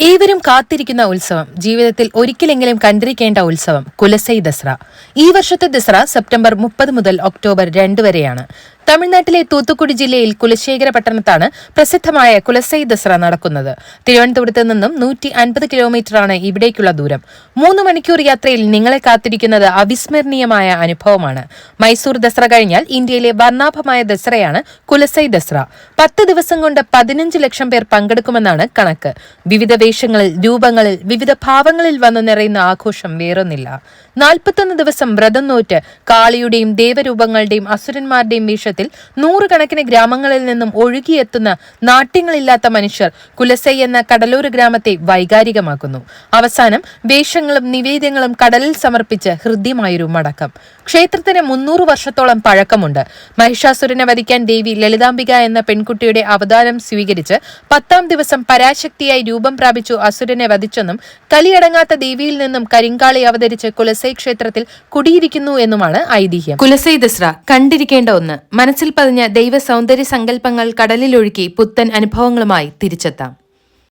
ഏവരും കാത്തിരിക്കുന്ന ഉത്സവം, ജീവിതത്തിൽ ഒരിക്കലെങ്കിലും കണ്ടിരിക്കേണ്ട ഉത്സവം കുലസൈ ദസറ. ഈ വർഷത്തെ ദസറ സെപ്റ്റംബർ 30 മുതൽ ഒക്ടോബർ 2 വരെയാണ്. തമിഴ്നാട്ടിലെ തൂത്തുക്കുടി ജില്ലയിൽ കുലശേഖര പട്ടണത്താണ് പ്രസിദ്ധമായ കുലസൈ ദസറ നടക്കുന്നത്. തിരുവനന്തപുരത്ത് നിന്നും 150 കിലോമീറ്ററാണ് ഇവിടേക്കുള്ള ദൂരം. 3 മണിക്കൂർ യാത്രയിൽ നിങ്ങളെ കാത്തിരിക്കുന്നത് അവിസ്മരണീയമായ അനുഭവമാണ്. മൈസൂർ ദസറ കഴിഞ്ഞാൽ ഇന്ത്യയിലെ വർണ്ണാഭമായ ദസറയാണ് കുലസൈ ദസറ. 10 ദിവസം കൊണ്ട് 15 ലക്ഷം പേർ പങ്കെടുക്കുമെന്നാണ് കണക്ക്. വിവിധ വേഷങ്ങളിൽ, രൂപങ്ങളിൽ, വിവിധ ഭാവങ്ങളിൽ വന്നു നിറയുന്ന ആഘോഷം വേറൊന്നില്ല. 41 ദിവസം വ്രതം നോറ്റ് കാളിയുടെയും ദേവരൂപങ്ങളുടെയും അസുരന്മാരുടെയും വേഷത്തിൽ നൂറുകണക്കിന് ഗ്രാമങ്ങളിൽ നിന്നും ഒഴുകിയെത്തുന്ന നാട്യങ്ങളില്ലാത്ത മനുഷ്യർ കുലസൈ എന്ന കടലോര ഗ്രാമത്തെ വൈകാരികമാക്കുന്നു. അവസാനം വേഷങ്ങളും നിവേദ്യങ്ങളും കടലിൽ സമർപ്പിച്ച് ഹൃദ്യമായൊരു മടക്കം. ക്ഷേത്രത്തിന് 300 വർഷത്തോളം പഴക്കമുണ്ട്. മഹിഷാസുരനെ വധിക്കാൻ ദേവി ലളിതാംബിക എന്ന പെൺകുട്ടിയുടെ അവതാരം സ്വീകരിച്ച് 10-ാം ദിവസം പരാശക്തിയായി രൂപം പ്രാപിച്ചു അസുരനെ വധിച്ചെന്നും കലിയടങ്ങാത്ത ദേവിയിൽ നിന്നും കരിങ്കാളി അവതരിച്ച് കുലസൈ ക്ഷേത്രത്തിൽ കുടിയിരിക്കുന്നു എന്നുമാണ് ഐതിഹ്യം. കുലസൈ ദസറ കണ്ടിരിക്കേണ്ട ഒന്ന്. മനസ്സിൽ പതിഞ്ഞ ദൈവ സൗന്ദര്യ സങ്കല്പങ്ങൾ കടലിലൊഴുക്കി പുത്തൻ അനുഭവങ്ങളുമായി തിരിച്ചെത്താം.